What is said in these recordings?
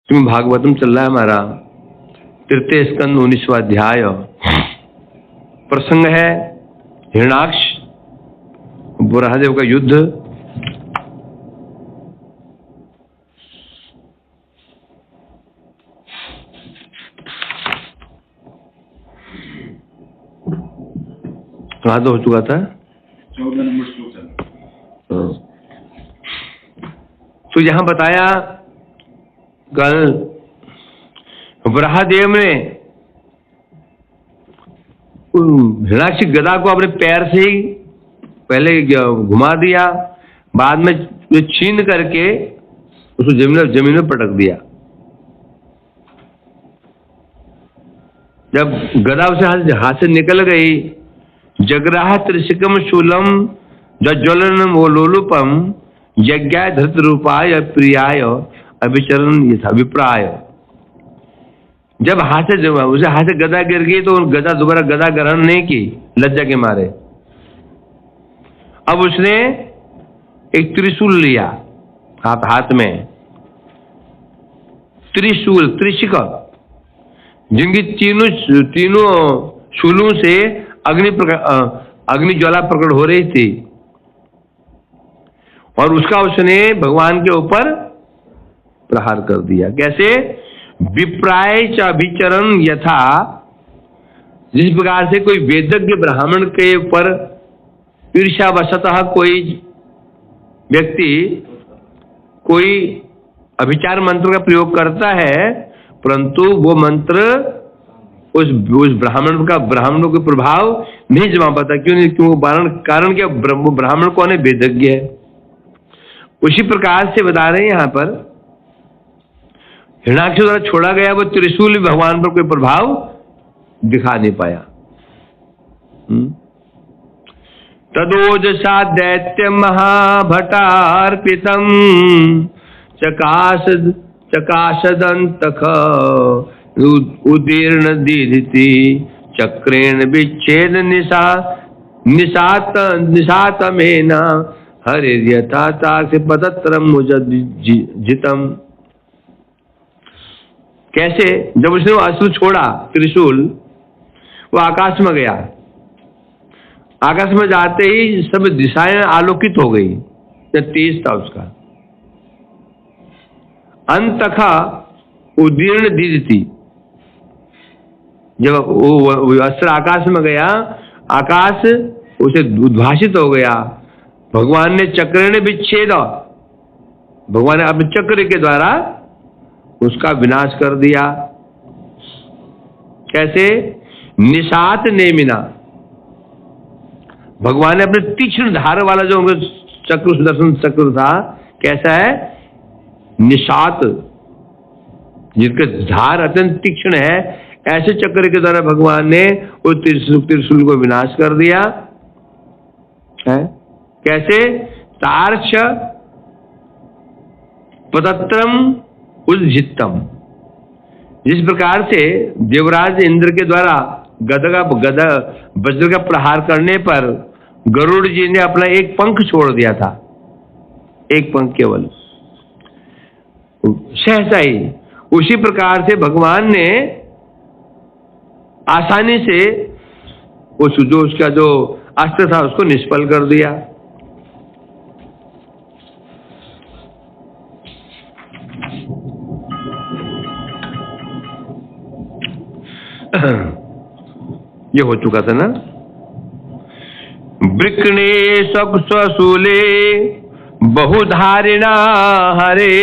श्रीमद् भागवतम चल रहा है हमारा, तृतीय स्कंद 19वां अध्याय। प्रसंग है हिरण्याक्ष वराहदेव का युद्ध। कहाँ तो हो चुका था? 14 नंबर श्लोक चल। तो यहां बताया कल वराहदेव ने हिरण्याक्ष गदा को अपने पैर से ही पहले घुमा दिया, बाद में छीन करके उसको जमीन में पटक दिया। जब गदा उसे हाथ से निकल गई, जगराह त्रिशिकम शूलम ज्वलनम लोलुपम यज्ञाय धृत रूपाय प्रियाय अभिचरण यथा विप्राय। जब उसे हाथ से गदा गिर गई तो गदा दोबारा गदा ग्रहण नहीं की लज्जा के मारे। अब उसने एक त्रिशूल लिया हाथ में, त्रिशूल त्रिशिक, जिनकी तीनों शूलों से अग्नि ज्वाला प्रकट हो रही थी, और उसका उसने भगवान के ऊपर प्रहार कर दिया। कैसे? विप्राय च अभिचरण यथा, जिस प्रकार से कोई वेदज्ञ ब्राह्मण के ऊपर ईर्ष्यावशतः कोई व्यक्ति कोई अभिचार मंत्र का प्रयोग करता है, परंतु वो मंत्र उस ब्राह्मणों के प्रभाव नहीं जमा पाता। क्यों नहीं? क्यों? कारण क्या? ब्राह्मण कौन है? वेदज्ञ है। उसी प्रकार से बता रहे हैं यहाँ पर, हिरण्याक्ष द्वारा छोड़ा गया वो त्रिशूल भी भगवान पर कोई प्रभाव दिखा नहीं पाया। तदोजसा दैत्य महाभटार्पितम चकाशदंतख उदीर्ण दीदिति चक्रेण विच्छेद निशातमेना हरिर्यथा पदत्रम जितम। कैसे? जब उसने वो अस्त्र छोड़ा त्रिशूल, वो आकाश में गया। आकाश में जाते ही सब दिशाएं आलोकित हो गई, तेज था उसका। अंतखा उदीर्ण दीदिति, जब वो अस्त्र आकाश में गया, आकाश उसे उद्भाषित हो गया। भगवान ने चक्र ने विच्छेद, भगवान ने अपने चक्र के द्वारा उसका विनाश कर दिया। कैसे? निशात नेमिना, भगवान ने अपने तीक्ष्ण धार वाला जो चक्र, सुदर्शन चक्र था, कैसा है? निशात, जिनका धार अत्यंत तीक्ष्ण है, ऐसे चक्र के द्वारा भगवान ने उस त्रिशूल को विनाश कर दिया है। कैसे? तार्क्ष पदत्रम उज्जितम, जिस प्रकार से देवराज इंद्र के द्वारा वज्र का प्रहार करने पर गरुड़ जी ने अपना एक पंख छोड़ दिया था, एक पंख केवल, सहसा ही, उसी प्रकार से भगवान ने आसानी से उसका जो अस्त्र था उसको निष्फल कर दिया। ये हो चुका था ना। वृक्णे स्वशूले बहुधारिणा हरे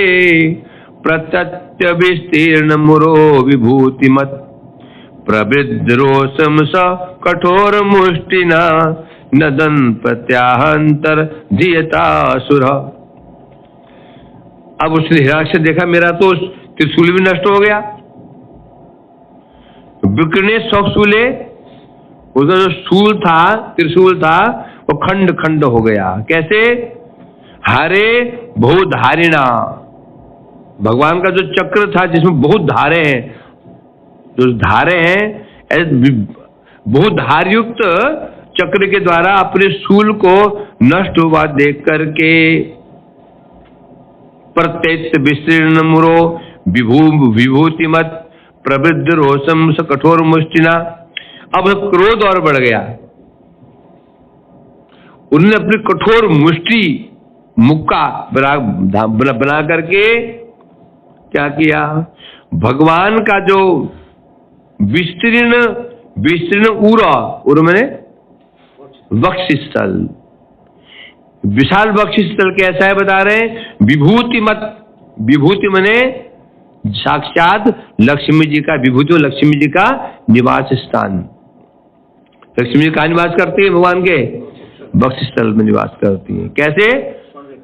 प्रत्यत्य विस्तीर्ण मुरो विभूतिमत प्रवृद्धरोषम स कठोर मुष्टिना नदन प्रत्याहंतर धियतासुर। अब उसने हिरण्याक्ष देखा, मेरा तो त्रिशूल भी नष्ट हो गया। विकर्णे स्वशूले, उसका जो शूल था, त्रिशूल था, वो खंड खंड हो गया। कैसे? हरे बहुधारिणा, भगवान का जो चक्र था जिसमें बहुत धारे हैं, जो धारे हैं, बहुत धारयुक्त चक्र के द्वारा अपने शूल को नष्ट हुआ देख करके प्रत्येत विस्तीर्ण मुरो विभूतिमत प्रवृद्ध रोषम स कठोर मुष्टिना। अब क्रोध और बढ़ गया। उन्होंने अपनी कठोर मुष्टि मुक्का बना करके क्या किया, भगवान का जो विस्तीर्ण उर मैंने वक्षस्थल, विशाल वक्षस्थल कैसा है बता रहे हैं, विभूतिमत, विभूति मने साक्षात लक्ष्मी जी का, विभूति लक्ष्मी जी का निवास स्थान। लक्ष्मी जी कहाँ निवास करती है, भगवान के वक्षस्थल में निवास करती है। कैसे,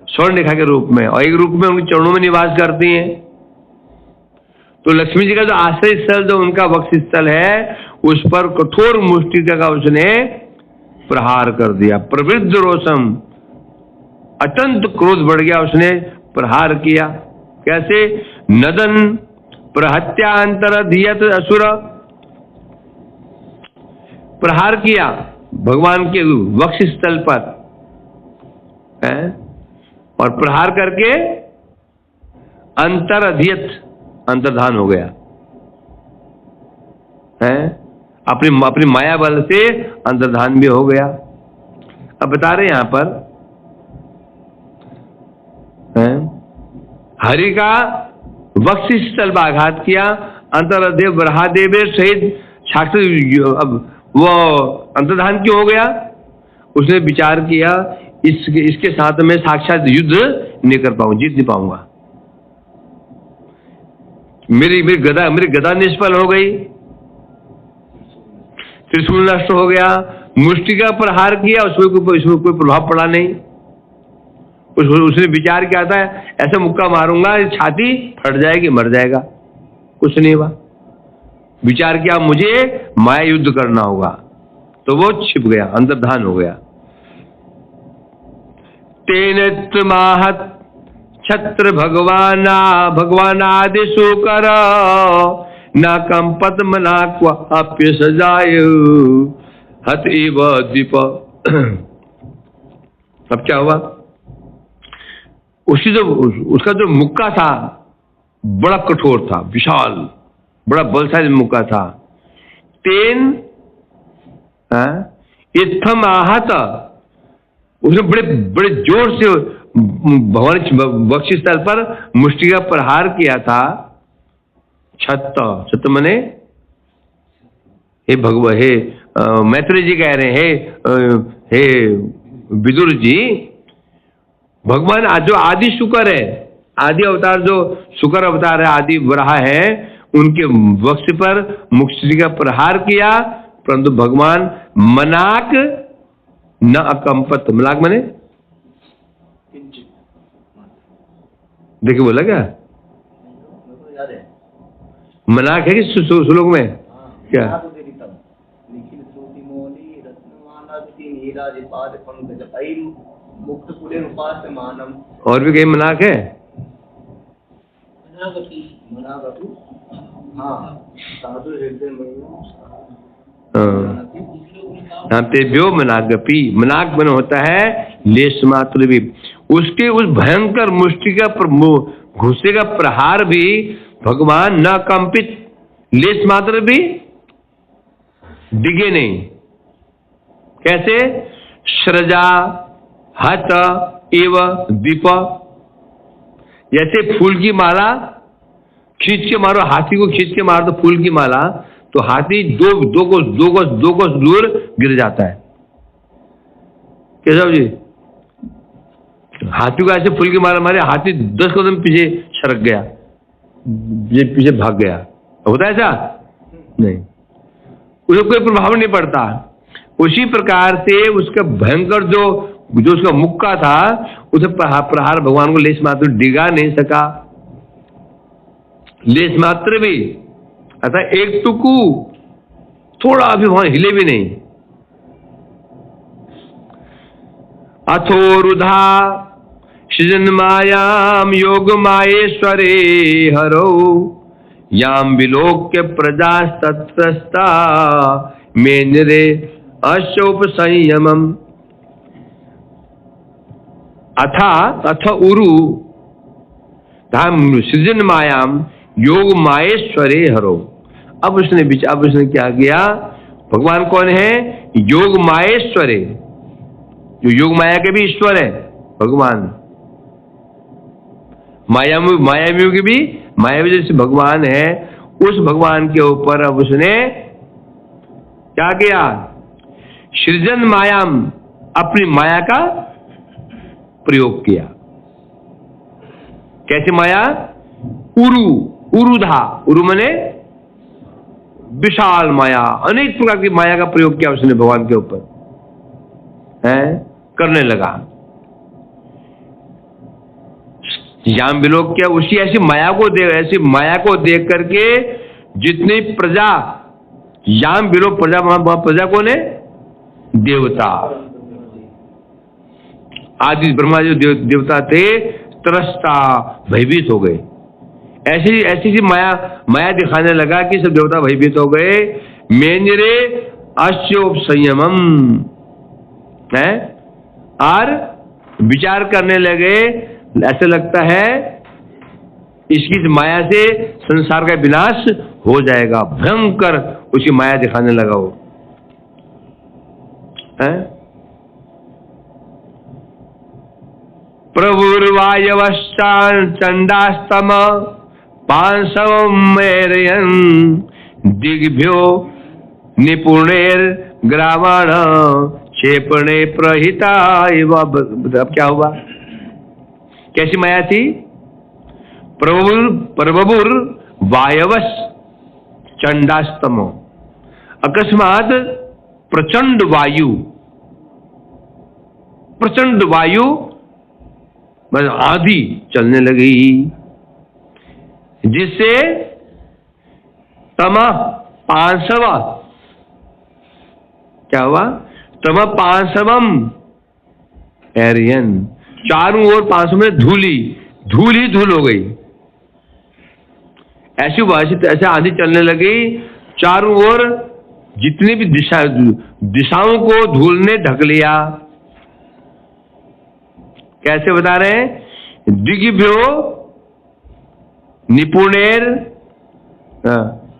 स्वर्णरेखा के रूप में, और एक रूप में उनके चरणों में निवास करती हैं। तो लक्ष्मी जी का जो आश्रय स्थल, जो उनका वक्षस्थल है, उस पर कठोर मुष्टिका का उसने प्रहार कर दिया। प्रवृद्ध रोषम, अत्यंत क्रोध बढ़ गया, उसने प्रहार किया। कैसे, नदन प्रहत्यांतर धियत असुर, प्रहार किया भगवान के वक्षस्थल पर है, और प्रहार करके अंतर अधियत, अंतर्धान हो गया है, अपनी माया बल से अंतर्धान भी हो गया। अब बता रहे यहां पर है, हरि का वक्षस्थल पर आघात किया, अंतरदेव ब्रहादेव सहित साक्षात, अब वो अंतर्धान क्यों हो गया, उसने विचार किया इसके साथ में साक्षात युद्ध नहीं कर पाऊंगा, जीत नहीं पाऊंगा, मेरी गदा निष्फल हो गई, त्रिशूल नष्ट हो गया, मुष्टि का प्रहार किया, उसमें कोई प्रभाव पड़ा नहीं। उसने विचार किया था ऐसा मुक्का मारूंगा छाती फट जाएगी, मर जाएगा, कुछ नहीं हुआ। विचार किया मुझे माया युद्ध करना होगा, तो वो छिप गया, अंतर्धान हो गया। तेन माहत छत्र भगवानादि शुकर न कंपत मनाक्वाप्य सजाय हत एव दीप। अब क्या हुआ, उसका जो मुक्का था बड़ा कठोर था, विशाल, बड़ा बलशाली मुक्का था। तेन इत्थम आहत, उसने बड़े जोर से भगवान वक्षस्थल पर मुष्टि का प्रहार किया था। छत्त मने, हे भगवान, हे मैत्री जी कह रहे हैं, हे विदुर जी, भगवान जो आदि शुकर है, आदि अवतार जो शुकर अवतार है, आदि वराह है, उनके वक्ष पर मुष्टि का प्रहार किया, परंतु भगवान मनाक न अकंपत। मनाक मने देखिए, बोला क्या मनाक है कि श्लोक में क्या, और भी कहीं मनाक है, तेभ्यो मनागपी। मनाक मन होता है लेश मात्र भी, उसके उस भयंकर मुष्टि का घुसे का प्रहार भी भगवान न कंपित, लेश मात्र भी डिगे नहीं। कैसे, श्रजा हत एव दीप, जैसे फूल की माला खींच के मारो, हाथी को खींच के मारो तो फूल की माला, तो हाथी दो गज दूर गिर जाता है। कैसा जी, हाथी को ऐसे फूल की माला मारे, हाथी 10 कदम पीछे सरक गया, पीछे भाग गया, होता है ऐसा नहीं, उसको कोई प्रभाव नहीं पड़ता। उसी प्रकार से उसका भयंकर जो उसका मुक्का था, उसे प्रहार भगवान को लेश मात्र डिगा नहीं सका, लेश मात्र भी, अतः एक टुकू थोड़ा भी वहां हिले भी नहीं। अथोरुधा सृजन मायाम योग मायेश्वरे हरो याम विलोक्य प्रजास्तत्रस्ता मेनरे अशोप संयमम। अथ उरु धाम सृजन मायाम, योग माहेश्वरे हरो। अब उसने क्या किया? भगवान कौन है? योग माहेश्वरे, जो योग माया के भी ईश्वर है भगवान, मायावी के भी मायावी जैसे भगवान है, उस भगवान के ऊपर अब उसने क्या किया? सृजन मायाम, अपनी माया का प्रयोग किया। कैसे माया? उरुधा, उरु मने विशाल माया, अनेक प्रकार की माया का प्रयोग किया उसने भगवान के ऊपर, है करने लगा। याम विलोक क्या? उसी ऐसी माया को देख करके जितनी प्रजा, याम विलोक प्रजा कौन है? देवता, आदि ब्रह्मा जो देवता थे, त्रस्ता, भयभीत हो गए। ऐसी माया दिखाने लगा कि सब देवता भयभीत हो गए। मेंजरे अश्योप संयमम है, और विचार करने लगे, ऐसे लगता है इसकी माया से संसार का विनाश हो जाएगा। भयंकर उसकी माया दिखाने लगा वो है। प्रभुर्वायवश्चान चंडास्तम पांसवमेरयन दिग्भ्यो निपुणेर ग्रावाण क्षेपणे प्रहिता। अब क्या हुआ? कैसी माया थी? प्रभुर वायवश चंडास्तम, अकस्मात प्रचंड वायु आंधी चलने लगी, जिससे तमा पांसवा, क्या हुआ? तमा पांसवम एरियन, चारों ओर 500 में धूल ही धूल हो गई। ऐसे आंधी चलने लगी, चारों ओर जितनी भी दिशाओं को धूल ने ढक लिया। कैसे बता रहे हैं? दिग्भ्यो निपुणेर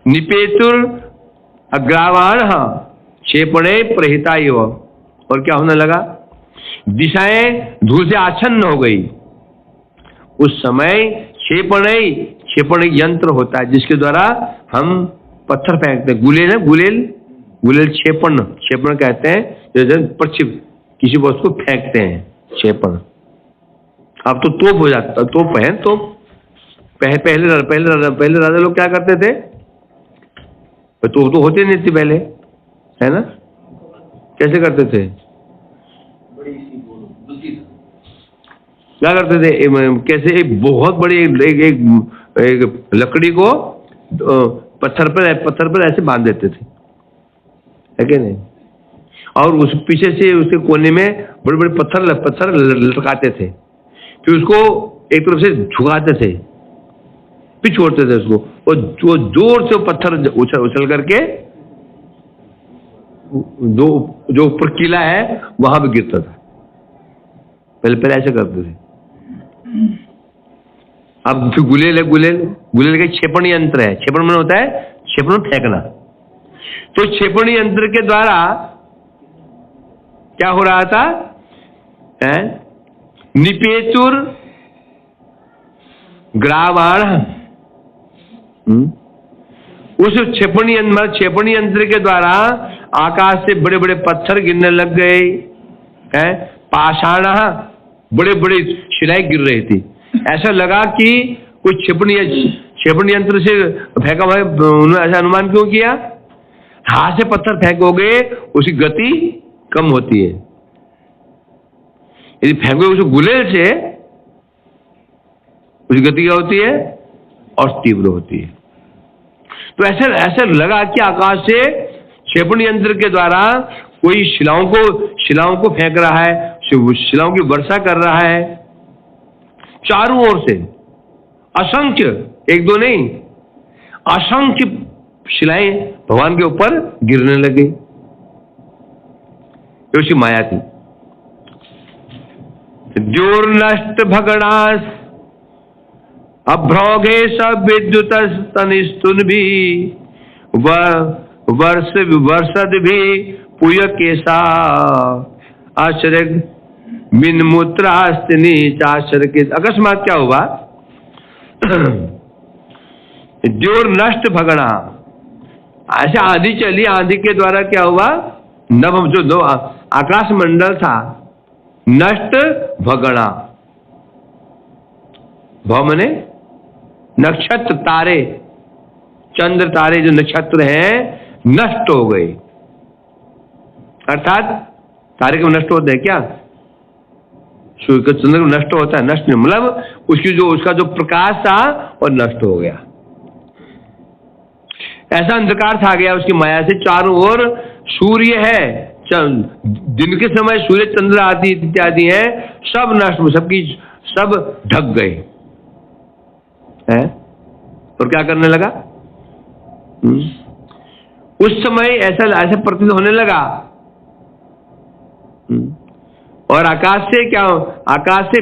निपेतुर अग्रावाण क्षेपणे प्रहिता। और क्या होने लगा? दिशाएं धूल से आच्छन्न हो गई। उस समय क्षेपण यंत्र होता है जिसके द्वारा हम पत्थर फेंकते हैं। गुलेल है, गुलेल क्षेपण कहते हैं, जैसे पक्षी किसी वस्तु को फेंकते हैं, क्षेपण। अब तो तोप हो जाता, तोप है तो पहले राजा लोग क्या करते थे? तोप तो होते नहीं थी पहले, है ना? कैसे करते थे? क्या करते थे? कैसे एक बहुत बड़ी एक लकड़ी को पत्थर पर ऐसे बांध देते थे, है कि नहीं? और उस पीछे से उसके कोने में बड़े बड़े पत्थर लटकाते थे, फिर उसको एक तरफ से झुकाते थे, फिर छोड़ते थे उसको, और जो जोर से पत्थर उछल करके जो ऊपर किला है वहां पे गिरता था। पहले ऐसे करते थे। अब फिर गुलेल है, गुलेल का क्षेपण यंत्र है। क्षेपण में होता है क्षेपण फेंकना। तो क्षेपण यंत्र के द्वारा क्या हो रहा था? निपेतुर ग्रावाण, उस क्षेपण यंत्र के द्वारा आकाश से बड़े बड़े पत्थर गिरने लग गए हैं। पाषाण, बड़े बड़े शिलाएं गिर रही थी। ऐसा लगा कि कोई क्षेपण यंत्र से फेंका हुआ है। उन्होंने ऐसा अनुमान क्यों किया? हाथ से पत्थर फेंकोगे उसकी गति कम होती है, यदि फेंकोगे उसको गुलेल से उसकी गति क्या होती है? और तीव्र होती है। तो ऐसा लगा कि आकाश से क्षेपण यंत्र के द्वारा कोई शिलाओं को फेंक रहा है, शिलाओं की वर्षा कर रहा है चारों ओर से। असंख्य, एक दो नहीं, असंख्य शिलाएं भगवान के ऊपर गिरने लगी। ये उसकी माया थी। द्योर्नष्ट भगणास अभ्रौघे सब विद्युत तनिस्तुन भी वर्षद भी पुय केसा आश्चर्य मिन मूत्रास्तिनी चाश्चर्य के। अकस्मात क्या हुआ, द्योर नष्ट भगना, ऐसे आंधी चली, आंधी के द्वारा क्या हुआ, नभ जो आकाश मंडल था नष्ट भगना, भव मने नक्षत्र तारे, चंद्र तारे जो नक्षत्र हैं नष्ट हो गए। अर्थात तारे के नष्ट होते हैं क्या, सूर्य का चंद्र नष्ट होता है, नष्ट मतलब उसका जो प्रकाश था वो नष्ट हो गया। ऐसा अंधकार छा गया उसकी माया से, चारों ओर सूर्य है, दिन के समय सूर्य चंद्र आदि इत्यादि है, सब नष्ट, सब ढक गए हैं। और क्या करने लगा, उस समय ऐसा प्रतीत होने लगा। और आकाश से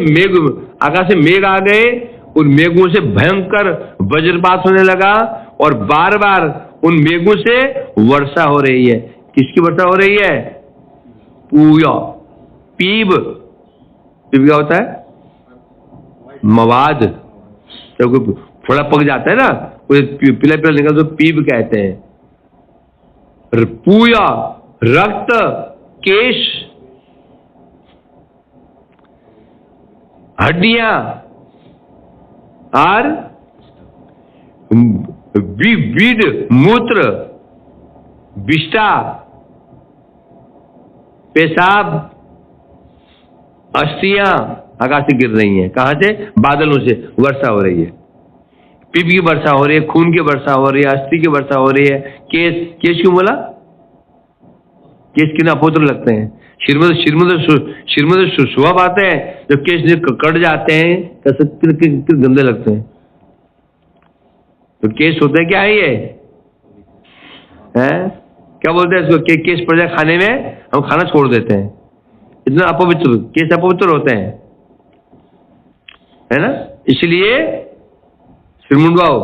मेघ आ गए, उन मेघों से भयंकर वज्रपात होने लगा, और बार बार उन मेघों से वर्षा हो रही है। किसकी वर्षा हो रही है, पूया, पीब, पीब क्या होता है, मवाद, तो थोड़ा पक जाता है ना, पीला पीला निकल तो पीब कहते हैं। पूया, रक्त, केश, हड्डियां और बीड, मूत्र, विष्ठा, पेशाब, अस्थियां आकाश से गिर रही हैं। कहां से, बादलों से वर्षा हो रही है, पीप की वर्षा हो रही है, खून की वर्षा हो रही है, अस्थि की वर्षा हो रही है। केश क्यों बोला, केश कितना अपवित्र लगते हैं, शिर में सुहाब आते हैं, जब केश कट जाते हैं कितने गंदे लगते हैं। तो केश होते हैं क्या है, ये है क्या बोलते हैं इसको, केश पड़ जाए खाने में हम खाना छोड़ देते हैं, इतना अपवित्र, केश अपवित्र होते हैं, है ना। इसलिए सिर मुंडवाओ,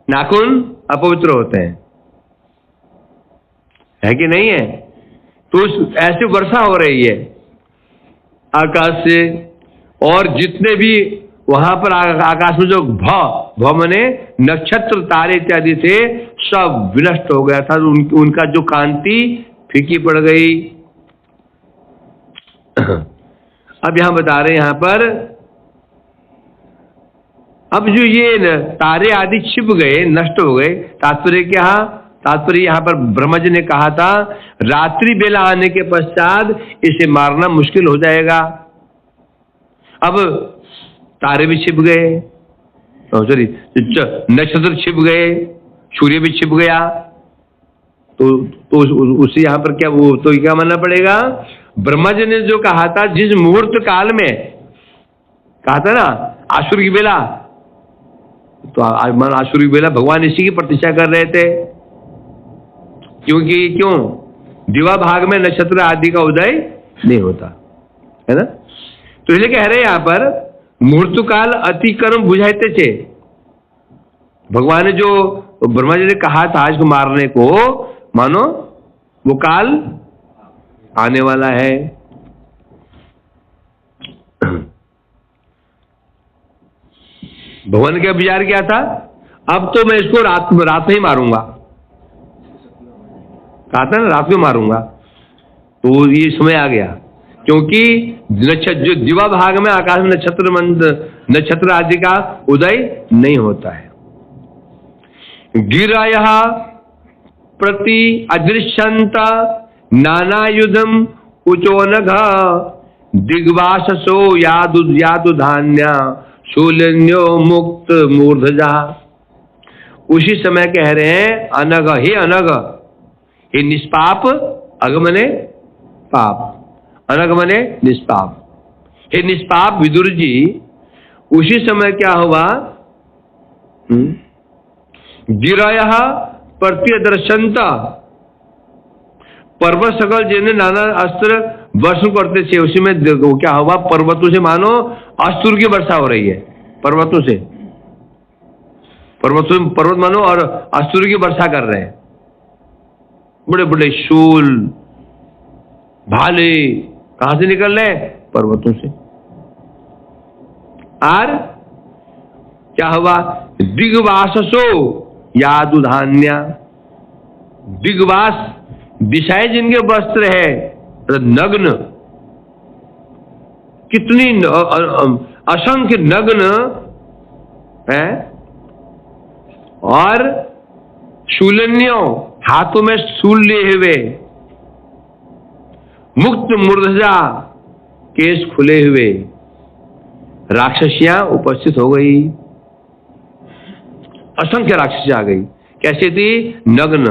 नाखून अपवित्र होते हैं, है कि नहीं है। तो ऐसे वर्षा हो रही है आकाश से, और जितने भी वहां पर आकाश में जो भव मने नक्षत्र तारे इत्यादि थे सब विनष्ट हो गया था, उनका जो कांति फीकी पड़ गई। अब यहां बता रहे हैं यहां पर, अब जो ये तारे आदि छिप गए, नष्ट हो गए, तात्पर्य क्या, तात्पर्य यहां पर ब्रह्मा जी ने कहा था रात्रि बेला आने के पश्चात इसे मारना मुश्किल हो जाएगा। अब तारे भी छिप गए, सॉरी नक्षत्र छिप गए, सूर्य भी छिप गया, तो उसे यहां पर क्या, वो तो क्या मानना पड़ेगा, ब्रह्मा जी ने जो कहा था, जिस मुहूर्त काल में कहा था ना आसुर की बेला, तो आसुर की बेला भगवान इसी की प्रतीक्षा कर रहे थे, क्योंकि क्यों, दिवा भाग में नक्षत्र आदि का उदय नहीं होता है ना। तो इसलिए कह रहे हैं यहां पर मुहूर्त काल अति कर्म बुझाते थे। भगवान ने जो ब्रह्मा जी ने कहा था इसको मारने को, मानो वो काल आने वाला है। भगवान ने क्या विचार किया था, अब तो मैं इसको रात में ही मारूंगा, कहा था ना रात में मारूंगा, तो ये समय आ गया, क्योंकि जो दिवा भाग में आकाश में नक्षत्र आदि का उदय नहीं होता है। गिरायः प्रति अदृश्यंत नानायुधम उचोनघ दिग्वाससो यादु धान्य शूल्यो मुक्त मूर्धजा। उसी समय कह रहे हैं अनग, हे अनग, हे निष्पाप, अगमने पाप, अनगमने निष्पाप, हे निष्पाप विदुर जी, उसी समय क्या हुआ, गिरायः प्रत्यदर्शंत, पर्वत सकल जिन्हें नाना अस्त्र वर्षण करते थे, उसी में वो क्या हुआ, पर्वतों से मानो अस्त्र की वर्षा हो रही है। पर्वतों से पर्वत मानो और अस्त्र की वर्षा कर रहे हैं। बड़े बड़े शूल भाले कहां से निकल रहे हैं? पर्वतों से। और क्या हुआ, दिग्वाससो यादुधान्या, दिग्वास दिशाएं जिनके वस्त्र है नग्न, कितनी असंख्य नग्न है, और शूलन्यों हाथों में शूल लिए हुए, मुक्त मूर्धजा केस खुले हुए राक्षसियां उपस्थित हो गई। असंख्य राक्षसी आ गई। कैसे थी? नग्न।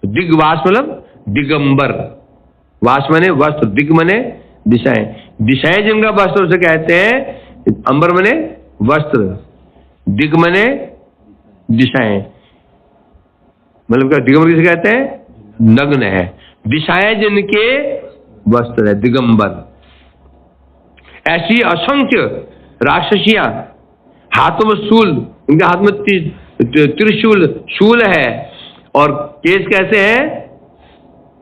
दिग्वास मतलब दिगंबर, वास माने वस्त्र, दिग माने दिशाएं, दिशाएं जिनका वस्त्र उसे कहते हैं, अंबर माने वस्त्र, दिग माने दिशाएं, मतलब क्या दिगंबर किसे कहते हैं? नग्न है। दिशाएं जिनके वस्त्र है, दिगंबर। ऐसी असंख्य राक्षसियां, हाथों में शूल, उनके हाथ में त्रिशूल शूल है, और केस कैसे है?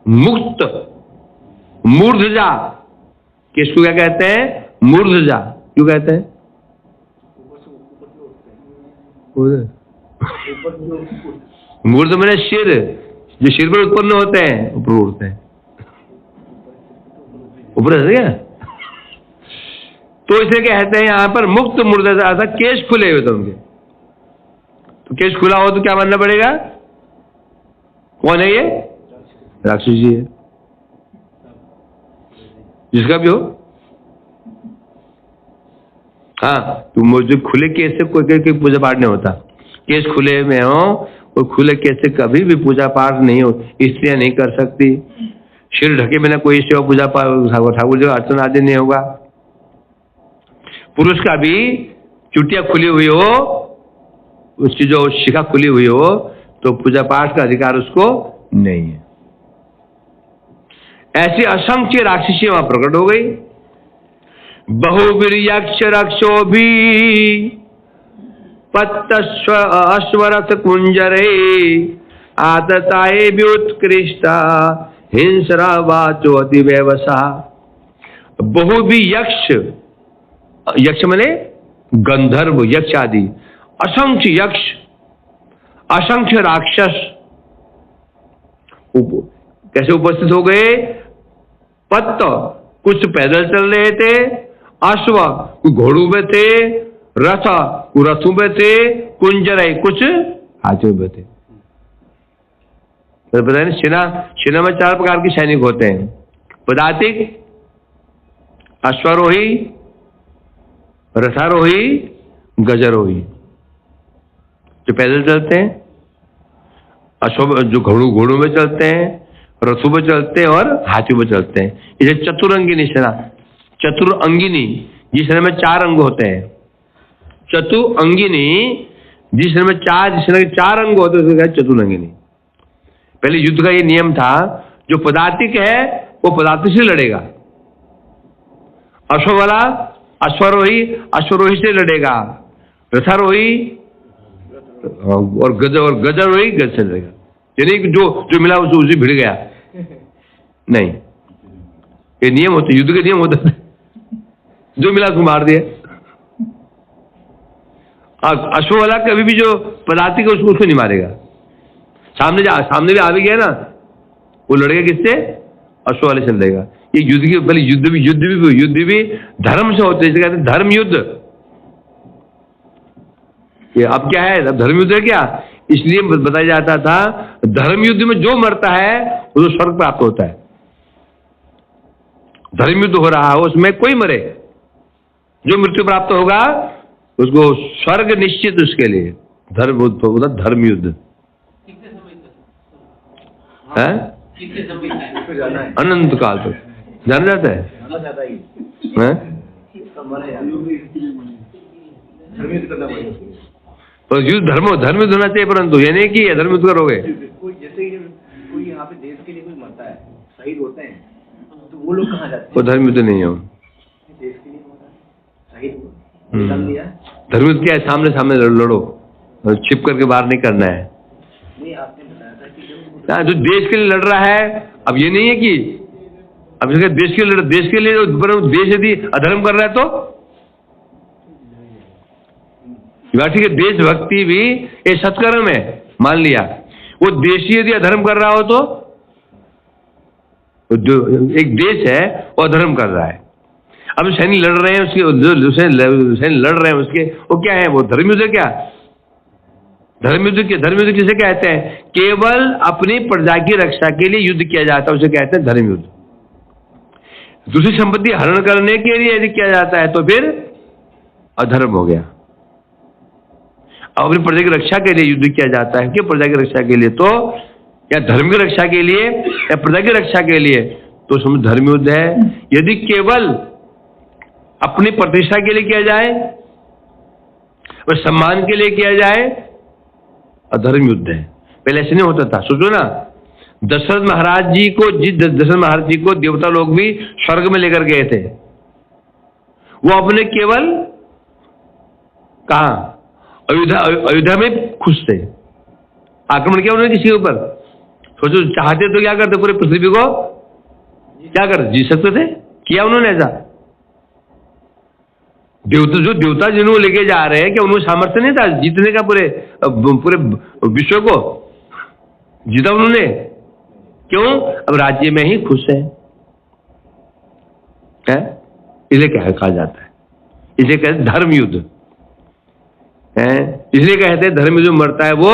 मुक्त मूर्धजा। केस को क्या कहते हैं? मूर्धजा। क्यों कहते हैं? मूर्ध मैंने सिर, जो सिर पर उत्पन्न होते हैं ऊपर उड़ते हैं, ऊपर है क्या? तो इसे कहते हैं यहां पर मुक्त मूर्धजा था, केस खुले हुए थे उनके। तो केस खुला हो तो क्या मानना पड़ेगा? कौन है ये? राक्षस जी है, जिसका भी हो। हाँ, तो मुझे खुले केस से कोई पूजा पाठ नहीं होता। केस खुले में हो और खुले केस से कभी भी पूजा पाठ नहीं हो, स्त्रियां नहीं कर सकती। सिर ढके बिना कोई सेवा पूजा पाठ ठाकुर जी अर्चना आदि नहीं होगा। पुरुष का भी चुटिया खुली हुई हो, उसकी जो शिखा खुली हुई हो, तो पूजा पाठ का अधिकार उसको नहीं है। ऐसी असंख्य राक्षसी वहां प्रकट हो गई। बहुवीर्यक्ष रक्षो भी पत्तस्व अश्वरथ कुंजरे आदताए व्युत्कृष्टा हिंसरा वाचो अति व्यवसा। बहु भी यक्ष, यक्ष माने गंधर्व, यक्ष आदि, असंख्य यक्ष, असंख्य राक्षस कैसे उपस्थित हो गए? पत्त, कुछ पैदल चल रहे थे, अश्व कुछ घोड़ों में थे, रथ कुछ रथों में थे, कुंजरे कुछ हाथियों में थे। तो पता नहीं, सेना में 4 प्रकार के सैनिक होते हैं। पदातिक, अश्वारोही, रथारोही, गजरोही, जो पैदल चलते हैं, अश्व जो घोड़ों में चलते हैं, रथों में चलते हैं और हाथियों में चलते हैं। इसे चतुरंगिनी सेना, चतुरंगिनी, जिस सेना में 4 अंग होते हैं। चतुरंगिनी, जिस सेना में 4 अंग होते हैं, उसे चतुरंगिनी। पहले युद्ध का ये नियम था, जो पदातिक है वो पदातिक से लड़ेगा, अश्व वाला अश्वरोही से लड़ेगा, रथारोही और गजरोही गज से लड़ेगा। यानी जो मिला उसी भिड़ गया। नहीं, ये नियम होते, युद्ध के नियम होते, जो मिला उसको मार दिया। अश्व वाला कभी भी जो पदातिक है उसको नहीं मारेगा। सामने भी आ भी गया ना, वो लड़ेगा किससे? अश्व वाले से लड़ेगा। ये युद्ध की पहले युद्ध भी धर्म से होते हैं, कहते हैं धर्म युद्ध। ये अब क्या है? अब धर्म युद्ध है क्या? इसलिए बताया जाता था, धर्म युद्ध में जो मरता है वो स्वर्ग प्राप्त होता है। धर्म युद्ध हो रहा है, उसमें कोई मरे, जो मृत्यु प्राप्त होगा उसको स्वर्ग निश्चित, उसके लिए धर्म युद्ध है। अनंत काल तक जाना जाता है। तो युद्ध धर्म युद्ध होना चाहिए, परंतु ये नहीं कि धर्म युद्ध करोगे। जैसे कोई यहाँ पे देश के लिए कोई मरता है, शहीद होते हैं, तो वो वो लोग कहाँ जाते वो धर्म युद्ध नहीं है। देश के लिए होता है, शहीद हुए, निकाल दिया। धर्म युद्ध क्या है? सामने सामने लड़ो, छिप करके बाहर नहीं करना है। नहीं, आपने बताया था कि हाँ, जो देश के लिए लड़ रहा है, अब ये नहीं है कि अब इसके देश के लिए देश यदि अधर्म कर रहा है तो ठीक है, देशभक्ति भी एक सत्कर्म है, मान लिया। वो देश ही यदि अधर्म कर रहा हो तो एक देश है वो अधर्म कर रहा है। अब सैनिक लड़ रहे हैं, उसके जो सैनिक लड़ रहे हैं उसके वो क्या है? वो धर्मयुद्ध। क्या धर्मयुद्ध किसे कहते हैं? केवल अपनी प्रजा की रक्षा के लिए युद्ध किया जाता है, उसे कहते हैं धर्मयुद्ध। दूसरी संपत्ति हरण करने के लिए यदि किया जाता है तो फिर अधर्म हो गया। अब अपनी प्रजा की रक्षा के लिए युद्ध किया जाता है कि प्रजा की रक्षा के लिए, तो या धर्म की रक्षा के लिए या प्रजा की रक्षा के लिए, तो उसमें धर्मयुद्ध है। यदि केवल अपनी प्रतिष्ठा के लिए किया जाए और सम्मान के लिए किया जाए, अधर्म युद्ध है। पहले ऐसे नहीं होता था। सोचो ना, दशरथ महाराज जी को देवता लोग भी स्वर्ग में लेकर गए थे। वो अपने केवल कहां? अयोध्या में खुश थे। आक्रमण किया उन्होंने किसी के ऊपर? सोचो, चाहते तो क्या करते? पूरे पृथ्वी को क्या कर जी सकते थे? किया उन्होंने ऐसा? देवता जिन्होंने लेके जा रहे हैं, क्या उन्होंने सामर्थ्य नहीं था जीतने का? पूरे विश्व को जीता उन्होंने। क्यों? अब राज्य में ही खुश है। इसे क्या कहा जाता है? इसे कहते हैं धर्म युद्ध है। इसलिए कहते हैं धर्म जो मरता है वो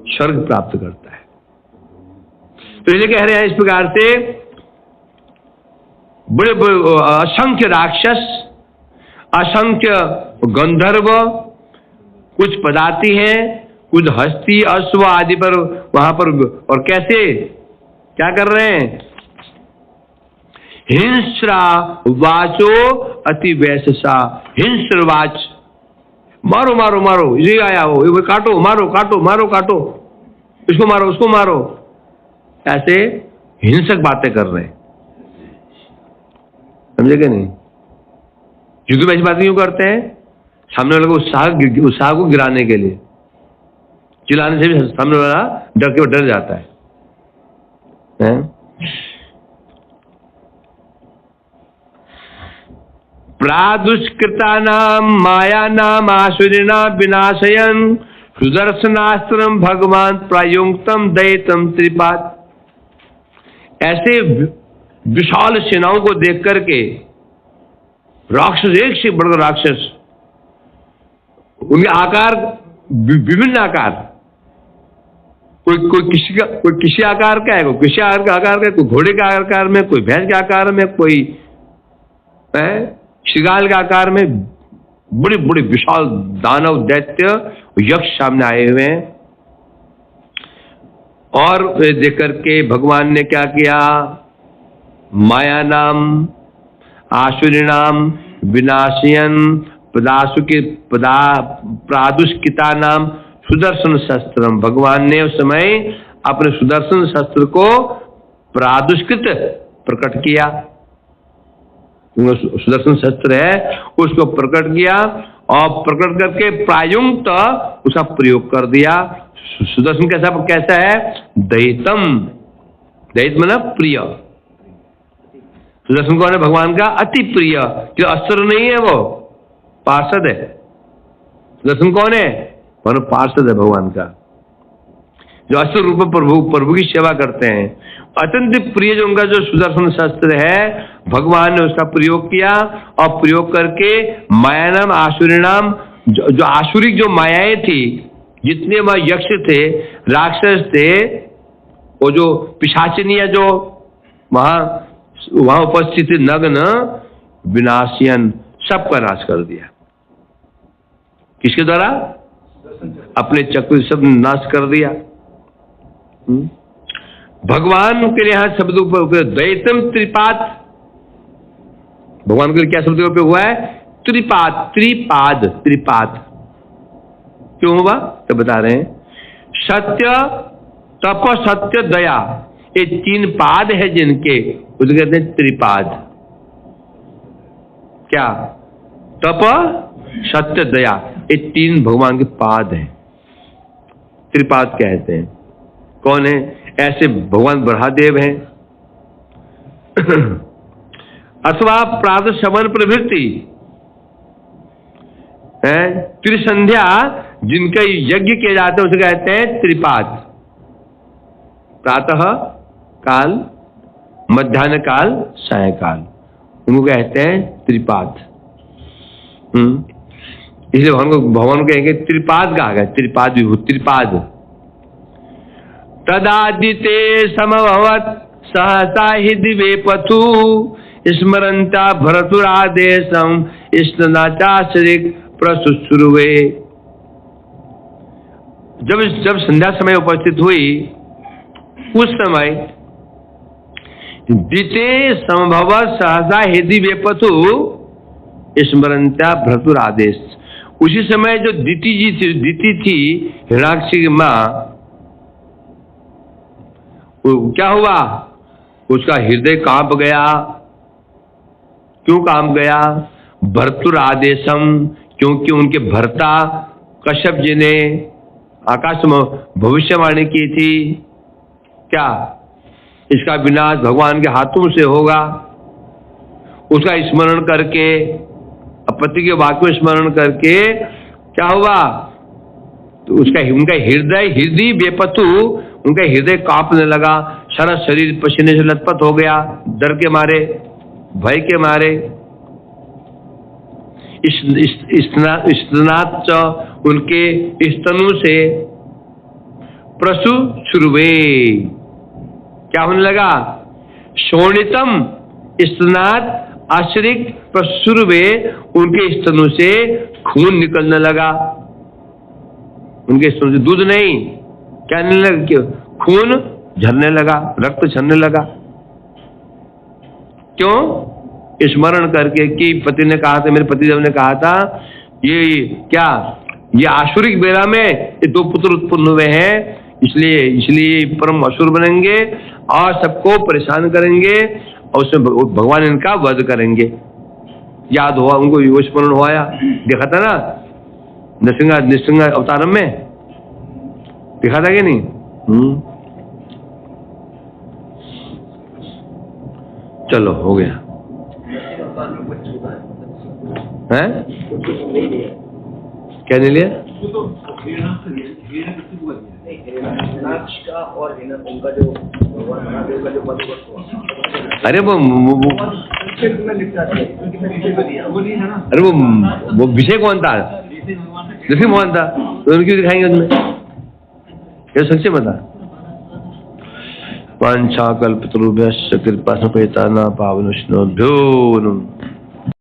स्वर्ग प्राप्त करता है। तो इसलिए कह रहे हैं इस प्रकार से बड़े असंख्य राक्षस, असंख्य गंधर्व, कुछ पदाति हैं, कुछ हस्ती, अश्व आदि पर वहां पर, और कैसे क्या कर रहे हैं? हिंस्रा वाचो अति वैशसा। हिंस्रवाच, मारो मारो मारो, ये आया हो, ये काटो, मारो काटो, मारो काटो, इसको मारो उसको मारो, ऐसे हिंसक बातें कर रहे हैं। समझे कि नहीं? युद्ध में ऐसी बातें क्यों करते हैं? सामने वाले को उत्साह को गिराने के लिए। चिल्लाने से भी सामने वाला डर जाता है। प्रादुष्कृतानां मायानां आसुरिणां विनाशयन् सुदर्शनास्त्रं भगवान प्रायुक्तम दैतम त्रिपाद। ऐसे विशाल सेनाओं को देख करके राक्षस, एक से बढ़कर राक्षस, उनके आकार विभिन्न आकार, कोई किसी आकार का है, कोई किसी आकार का है, कोई घोड़े के आकार में, कोई भैंस के आकार में, कोई शिगाल के आकार में, बड़े बड़े विशाल दानव, दैत्य, यक्ष सामने आए हुए हैं। और देख करके भगवान ने क्या किया? माया नाम आसुरीनाम विनाशयन प्रादुष्किता नाम सुदर्शन शस्त्रम। भगवान ने उस समय अपने सुदर्शन शस्त्र को प्रादुष्कृत प्रकट किया। सुदर्शन शस्त्र है उसको प्रकट किया और प्रकट करके प्रायुक्त उसका प्रयोग कर दिया। सुदर्शन कैसा है? दैतम। दैत मतलब प्रिय। सुदर्शन कौन है? भगवान का अति प्रिय, जो अस्त्र नहीं है, वो पार्षद है। सुदर्शन कौन है? कौन? पार्षद है भगवान का, जो अस्त्र रूप में प्रभु की सेवा करते हैं। अत्यंत प्रिय जो उनका जो सुदर्शन शस्त्र है, भगवान ने उसका प्रयोग किया और प्रयोग करके मायानाम आसुरीनाम, जो आसुरिक जो मायाएं थी, जितने वह यक्ष थे, राक्षस थे, वो जो पिशाचिनियां जो वहां उपस्थित नग्न, विनाशियन, सबका नाश कर दिया। किसके द्वारा? अपने चक्र सब नाश कर दिया। भगवान के लिए यहां शब्द उपयोग दैतम त्रिपाद। भगवान के लिए क्या शब्द का उपयोग हुआ है? त्रिपाद। त्रिपाद, त्रिपाद क्यों हुआ तो बता रहे हैं। सत्य, तप, सत्य, दया, ये 3 पाद है जिनके, उसे कहते हैं त्रिपाद। क्या? तप, सत्य, दया, ये 3 भगवान के पाद हैं, त्रिपाद कहते हैं। कौन है? ऐसे भगवान ब्रह्मदेव हैं। अथवा प्रातः शमन प्रवृत्ति है, त्रिसंध्या जिनका यज्ञ किए जाते हैं उसे कहते हैं त्रिपाद। प्रातः काल, मध्याह्न काल, सायंकाल, उनको कहते हैं त्रिपाद। इसलिए भगवान को कहेंगे त्रिपाद कहा गया, त्रिपाद विभूति, त्रिपाद। तदादिते समभवत् सहसा हि दिवे पथु स्मरन्ता भरतुरादेशं स्नाचाचरिक प्रसुश्रुवे। जब संध्या समय उपस्थित हुई उस समय दिते समभव सहसा हृदय वेपथु स्मरन्त्या भ्रतुर आदेश। उसी समय जो दिति थी हिरणाक्षी की मां, क्या हुआ? उसका हृदय कांप गया। क्यों कांप गया? भर्तुर आदेशम, क्योंकि उनके भर्ता कश्यप जी ने आकाश में भविष्यवाणी की थी। क्या? इसका विनाश भगवान के हाथों से होगा। उसका स्मरण करके, पति के वाक्य स्मरण करके क्या हुआ? तो उनका हृदय बेपतु, उनका हृदय कांपने लगा, सारा शरीर पसीने से लथपथ हो गया, डर के मारे, भय के मारे। स्तनाच, उनके स्तनों से प्रसु शुरुवे, क्या होने लगा? शोणितम स्तनात् आश्रिक प्रसुरुवे, उनके स्तनों से खून निकलने लगा। उनके स्तनों से दूध नहीं, क्या नहीं लगा? खून झरने लगा, रक्त झरने लगा। क्यों? स्मरण करके कि पति ने कहा था, मेरे पतिदेव ने कहा था, ये क्या, ये आसुरिक बेला में ये 2 पुत्र उत्पन्न हुए हैं, इसलिए परम असुर बनेंगे और सबको परेशान करेंगे और उसमें भगवान इनका वध करेंगे। याद हुआ उनको, वो स्मरण हुआ, देखा था ना नृसिंह अवतारम में, देखा था कि नहीं? चलो हो गया है? क्या नहीं लिया? अरे वो विषय कौन था? नृसिंह भगवान था, तो उनकी दिखाएंगे उसमें। ये संक्षेप बता। वांछा कल्पतरुभ्यश्च कृपा संपैतानां पावनोष्णोभ्यो नमः।